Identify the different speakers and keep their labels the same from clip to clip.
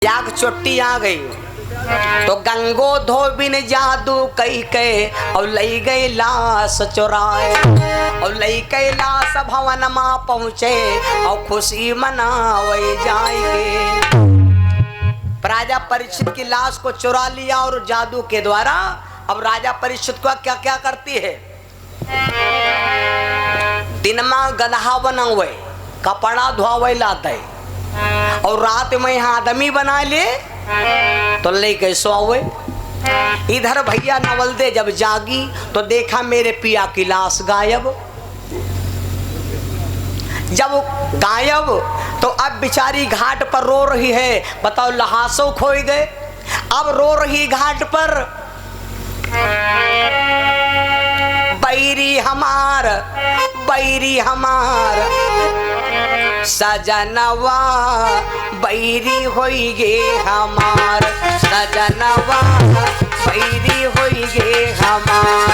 Speaker 1: याक चोटी आ गई तो गंगो धोबिन जादू कई के और लई गई लाश चुराए और लई गई लाश भवन मां पहुंचे और खुशी मनावे जाएंगे। राजा परीक्षित की लाश को चुरा लिया और जादू के द्वारा अब राजा परीक्षित को क्या क्या करती है, दिन में गधा बनावे कपड़ा धोवे लाते और रात में यहाँ आदमी बना ले तो लेके सोवे। इधर भैया नवलदे जब जागी तो देखा मेरे पिया की लाश गायब। जब गायब तो अब बेचारी घाट पर रो रही है, बताओ लहासो खोए गए। अब रो रही घाट पर, बैरी हमार सजनवा बैरी होई गे हमार, सजनवा बैरी होई गे हमार।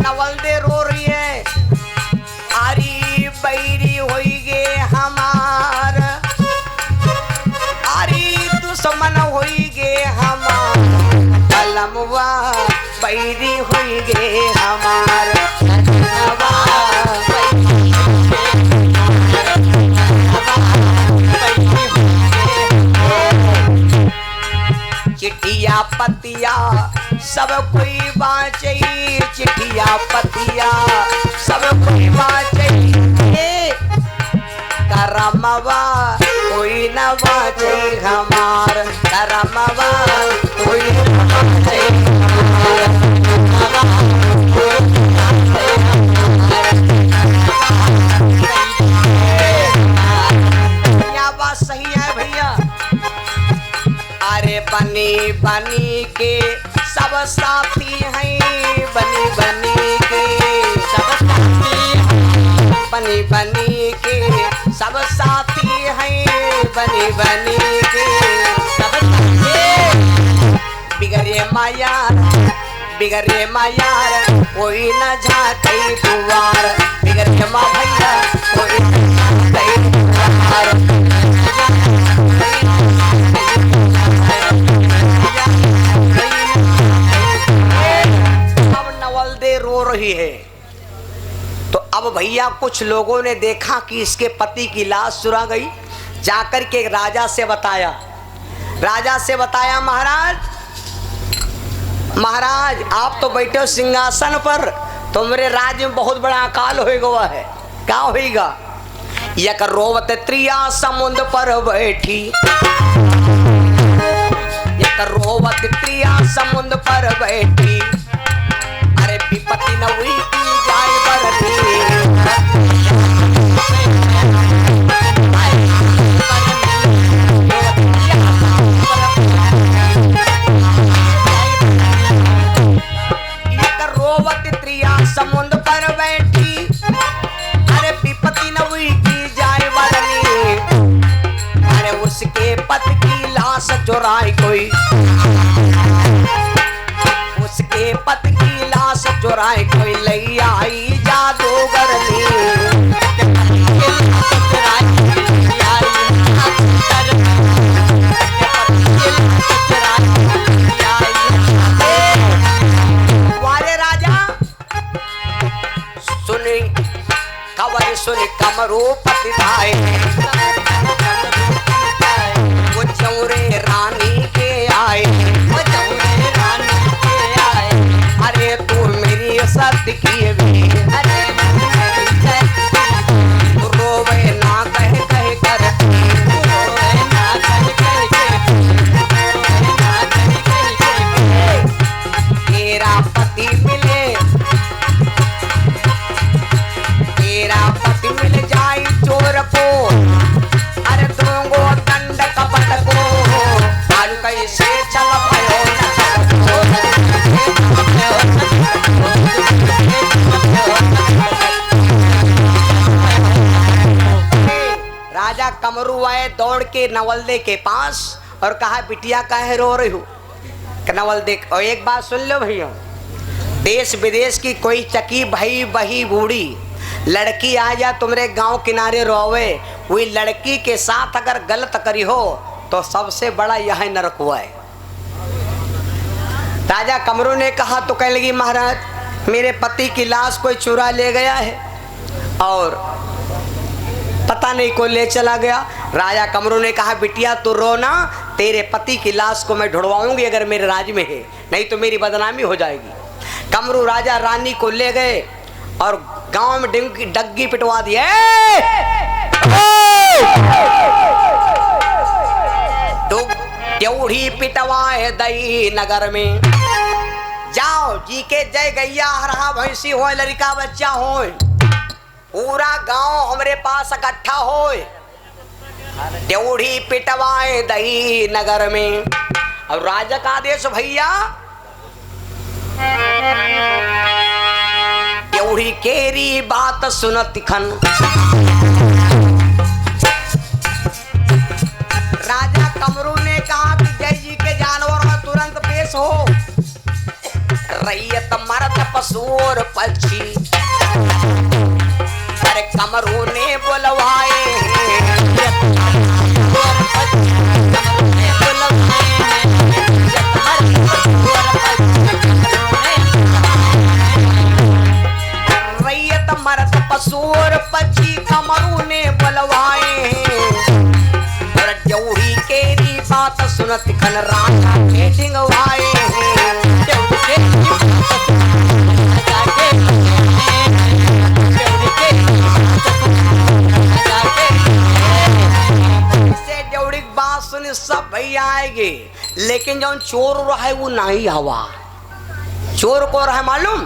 Speaker 1: नवलदे रो रही है, आरी बैरी होई गे हमार, आरी दुश्मन होई गे हमार, कलमवा बैरी होई गे हमार, सजनवा चिट्ठिया पतिया सब कोई बाँचे, चिट्ठिया पतिया सब कोई बाँचे, करमवा कोई न बाँचे हमार, करमवा कोई न बाँचे हमार। क्या बात सही है भैया? अरे बनी बनी के सब साथी हैं, बनी बनी के सब साथी, बनी बनी के सब साथी हैं, बनी बनी के सब साथी। बिगड़े मायार कोई न झाके दुआर, बिगड़े माँ भैया कोई न झाके दुआर। रो रही है तो अब भैया कुछ लोगों ने देखा कि इसके पति की लाश चुरा गई। जाकर के राजा से बताया, राजा से बताया महाराज आप तो बैठे हो सिंहासन पर, तो मेरे राज्य में बहुत बड़ा अकाल होएगा है। क्या होएगा? यक रोवत त्रिया समुद्र पर बैठी, यक रोवत त्रिया समुद्र पर बैठी, अरे विपत्ति न हुई की जाए बरनी, एक रोवत त्रिया समुद्र पर बैठी, अरे विपत्ति न हुई की जाए बरनी, अरे उसके पति की लाश चुराई कोई, उसके पति की लाश चुराए कोई लई आई जादूगरनी, वाले राजा सुनी खबर सुनी कमरू पति भाई, वो चौरे रानी के आए, वो चौरे रानी के आए, अरे तू मेरी सद की भी, अरे रोवे ना कह कह कर, रोवे ना कह कह के, तेरा पति मिले, तेरा पति मिल जाए चोर को, अरे दूंगो दंड कपट को, आज कैसे चल भयो राजा कमरू आए दौड़ के नवलदे के पास और कहा बिटिया काहे रो रही हो। नवलदे और एक बात सुन लो भैया, देश विदेश की कोई चकी भई बही बूढ़ी लड़की आ जा तुम्हारे गांव किनारे रोवे, वही लड़की के साथ अगर गलत करी हो तो सबसे बड़ा यह नरक हुआ है। राजा कमरू ने कहा तो कहने लगी महाराज मेरे पति की लाश कोई चुरा ले गया है और पता नहीं कोई ले चला गया। राजा कमरू ने कहा बिटिया तू रो ना, तेरे पति की लाश को मैं ढूंढवाऊंगी अगर मेरे राज में है, नहीं तो मेरी बदनामी हो जाएगी। कमरू राजा रानी को ले गए और गांव में डग्गी पिटवा दी। ड्योढ़ी पिटवाए दई नगर में, जाओ जी के जय गैया हरा भैंसी हो लड़का बच्चा हो, पूरा गांव हमारे पास इकट्ठा हो, ड्योढ़ी पिटवाए दई नगर में। और राजा का आदेश भैया ड्योढ़ी केरी बात सुनत खन। राजा कमरू ने कहा कि जय जी के जानवर में तुरंत पेश हो, रैयत मर्द पशु और पक्षी, अरे कमरू ने बुलवाए रैयत मर्द पशु और पक्षी कमरू ने बुलवाए और ड्योढ़ी केरी बात सुनत खन राजा के ढिंगवाए। सब भैया आएंगे लेकिन जो चोर रहा है वो नहीं हवा। चोर को रहा मालूम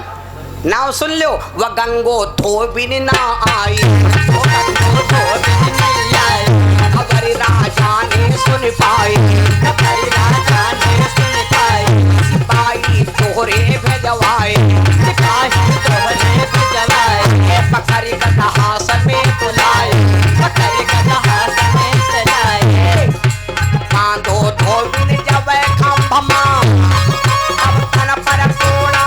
Speaker 1: नाम सुन लो, वह गंगो धोबिन ना आई, अगर राजा ने सुन पाई, सिपाही तोहरे भेजवाए, पकड़ी कटहा समेत बुलाए, दो धोबिन जब खंभमा अब तन पर कोड़ा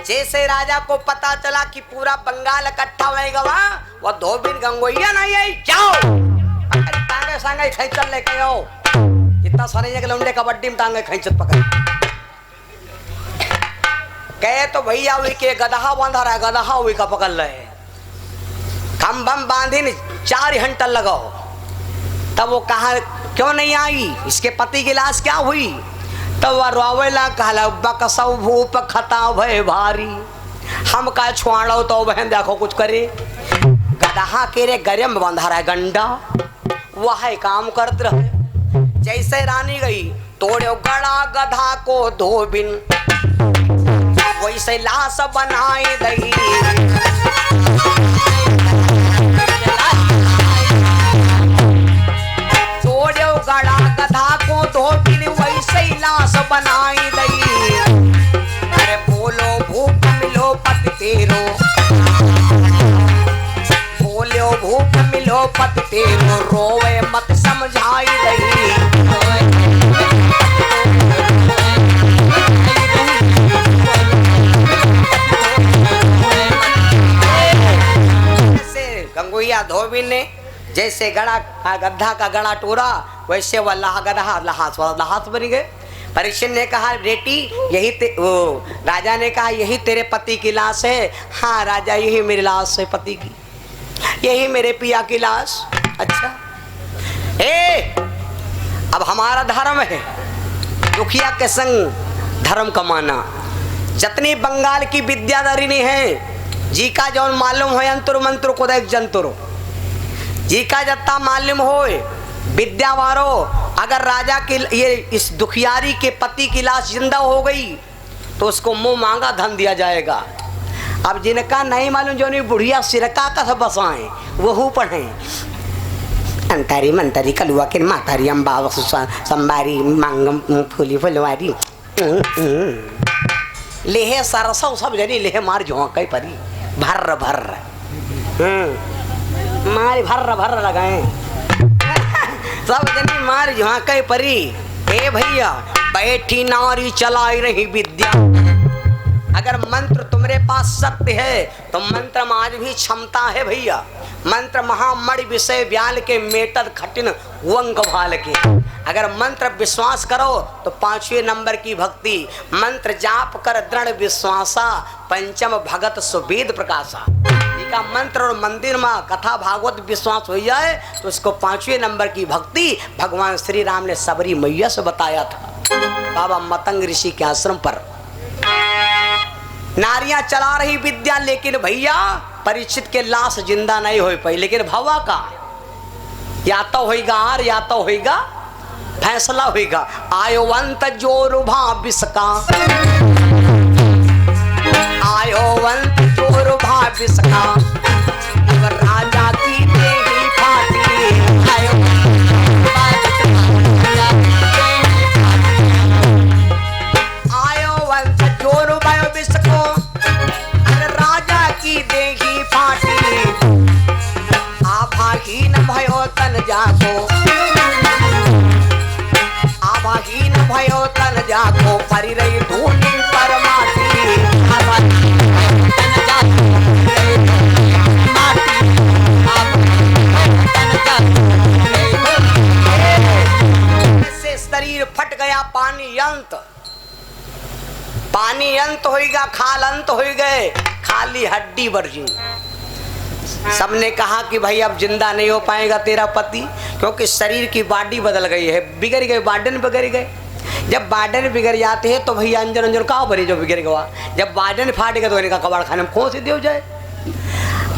Speaker 1: जैसे राजा को पता चला कि पूरा बंगाल इकट्ठा होएगा वह धोबिन गंगोइया नहीं आई, जाओ टांगे सांगे खैचल लेके आओ, इतना सारे के लौंडे कबड्डी में टांगे खैंचत पकड़ कहे तो भैया हुई के गदहा बांधा रहा, गदहा हुई का पकड़ रहे, खम बम बांधी 4 घंटा लगाओ। तब वो कहा क्यों नहीं आई, इसके पति की लाश क्या हुई? तब वह रोवेला कहला बकसौ भूप खता भय भारी, हम का छुआड़ो तो बहन देखो कुछ करे। गदहा के रे गरे में बांधा रहा है गंडा, वह काम करते रहे। जैसे रानी गई तोड़ो गड़ा गधा को धोबिन, वैसे लाश बनाई दई, तोड़ो गड़ा गधा को धोबिन वैसे लाश बनाई दई। अरे बोलो भूख मिलो पति तेरो, बोलो भूख मिलो पति तेरो, रोवे मत समझाई दई। गंगोइया धोबिन ने जैसे गड़ा गड्ढा का गड़ा टोरा वैसे वह गदहा लहास बन गए। परीक्षित ने कहा बेटी यही वो राजा ने कहा यही तेरे पति की लाश है। हाँ राजा यही मेरी लाश है पति की, यही मेरे पिया की लाश। अच्छा अब हमारा धर्म है दुखिया के संग धर्म कमाना। जितनी बंगाल की विद्याधरिणी है जी का जौन मालूम हो अंतर मंत्र को देख जंतुर जी का जत्ता मालूम हो विद्यावारो, अगर राजा की ये इस दुखियारी के पति की लाश जिंदा हो गई तो उसको मुंह मांगा धन दिया जाएगा। अब जिनका नहीं मालूम जो नहीं बुढ़िया सिरका का सब बसाएं वह पढ़े अंतारी मंतारी कलुआ के मातारी अम्बा संबारी मांगम फूली फुलवारी लेहे सरसों सब जनी लेहे मार झोंके परी भर भर मारी भर भर लगाए सब जनी मार झोंके परी। ए भैया बैठी नारी चलाई रही विद्या। अगर मंत्र तुम्हारे पास सत्य है तो मंत्र में आज भी क्षमता है भैया। मंत्र महामणि विषय व्याल के मेटद खटिन वंग भाल के। अगर मंत्र विश्वास करो तो 5वें नंबर की भक्ति। मंत्र जाप कर दृढ़ विश्वासा पंचम भगत सुवेद प्रकाशा। का मंत्र और मंदिर में कथा भागवत विश्वास हो जाए तो उसको 5वें नंबर की भक्ति भगवान श्री राम ने सबरी मैया से बताया था। बाबा मतंग ऋषि के आश्रम पर नारियां चला रही विद्या, लेकिन भैया परीक्षित के लाश जिंदा नहीं हो पाई। लेकिन भवा का या तो होगा और या तो होगा फैसला होगा। आयो अंत जोर भाविसका, आयो अंत जोर भाविसका, राजा की देही फाटी। आयो अंत जोर भाविसको, राजा की देही फाटी। आभाहीन भयो तन जाको, आभाहीन भयो तन जाको, परी रही धूनी परमाती। शरीर फट गया, पानी अंत, पानी अंत होएगा, खाल अंत हो गए, खाली हड्डी बरजी। सबने कहा कि भाई अब जिंदा नहीं हो पाएगा तेरा पति, क्योंकि शरीर की बॉडी बदल गई है, बिगड़ गई, बाडन बिगड़ गए। जब बाडन बिगड़ जाते हैं तो भैया अंजन अंजन कहाँ भरी जो बिगड़ गया। जब बाडन फाट गया तो इनका कबाड़ खाने में खोस दे हो जाए।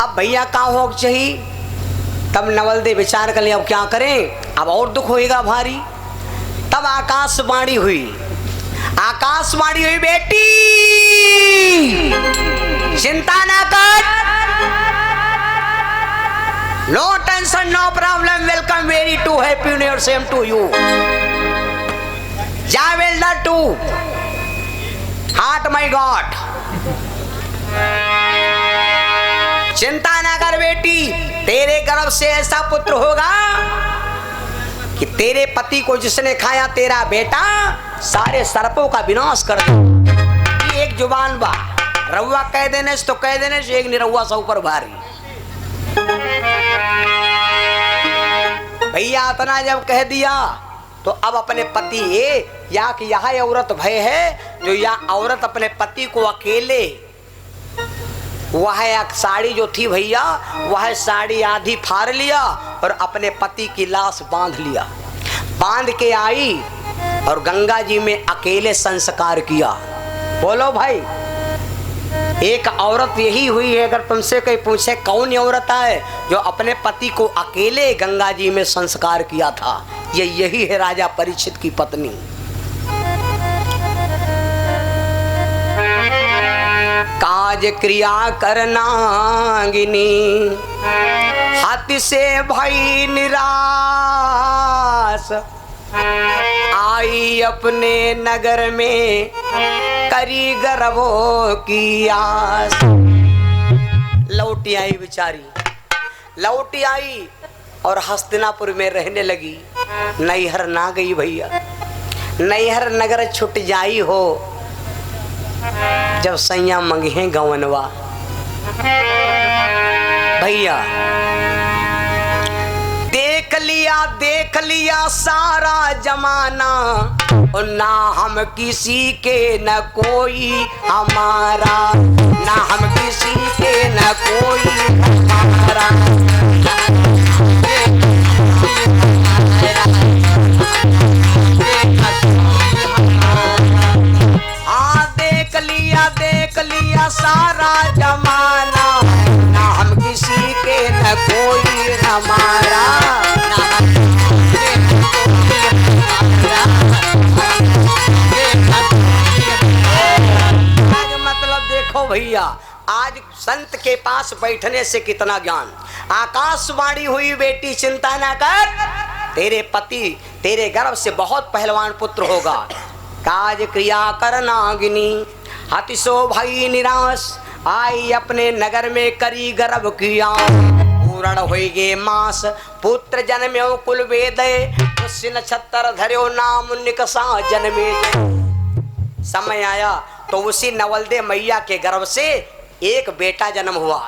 Speaker 1: अब भैया कहाँ हो चाहिए, तब नवल दे विचार कर लिया अब क्या करें, अब और दुख होएगा भारी। तब आकाशवाणी हुई, आकाशवाणी हुई, बेटी चिंता ना कर, no tension no problem, welcome very to happy new year same to you, जा well the to heart my god. चिंता ना कर बेटी, तेरे गर्भ से ऐसा पुत्र होगा कि तेरे पति को जिसने खाया तेरा बेटा सारे सर्पों का विनाश कर दे। ये एक जुबान बा, रउआ कह देने से तो कह देने से एक निरहुआ सा ऊपर भारी। भैया इतना जब कह दिया तो अब अपने पति ये या कि यह औरत भय है जो या औरत अपने पति को अकेले, वह एक साड़ी जो थी भैया वह साड़ी आधी फाड़ लिया और अपने पति की लाश बांध लिया। बांध के आई और गंगा जी में अकेले संस्कार किया। बोलो भाई, एक औरत यही हुई है। अगर तुमसे कोई पूछे कौन औरत है जो अपने पति को अकेले गंगा जी में संस्कार किया था, ये यही है राजा परीक्षित की पत्नी। काज क्रिया करनागिनी, हाथी से भई निराश, आई अपने नगर में करी गर्वों की आस। लौटी आई बेचारी, लौटी आई और हस्तिनापुर में रहने लगी। नैहर ना गई भैया, नैहर नगर छुट जाई हो जब सैया मंगे गवनवा। भैया देख लिया सारा जमाना, और ना हम किसी के न कोई हमारा, ना हम किसी के न कोई हमारा। देख लिया सारा जमाना, ना हम किसी के न कोई हमारा, ना हम किसी के न कोई। मतलब देखो भैया, आज संत के पास बैठने से कितना ज्ञान। आकाशवाणी हुई, बेटी चिंता ना कर, तेरे पति तेरे गर्भ से बहुत पहलवान पुत्र होगा। काज क्रिया करनागिनी, हतिशो भई निराश आई अपने नगर में करी गर्भ किया पूर्ण होई गे मास पुत्र जन्म्यो कुल वेद उसी नक्षत्र धर्यो नाम निकसा जन्मे। समय आया तो उसी नवलदे मैया के गर्भ से एक बेटा जन्म हुआ।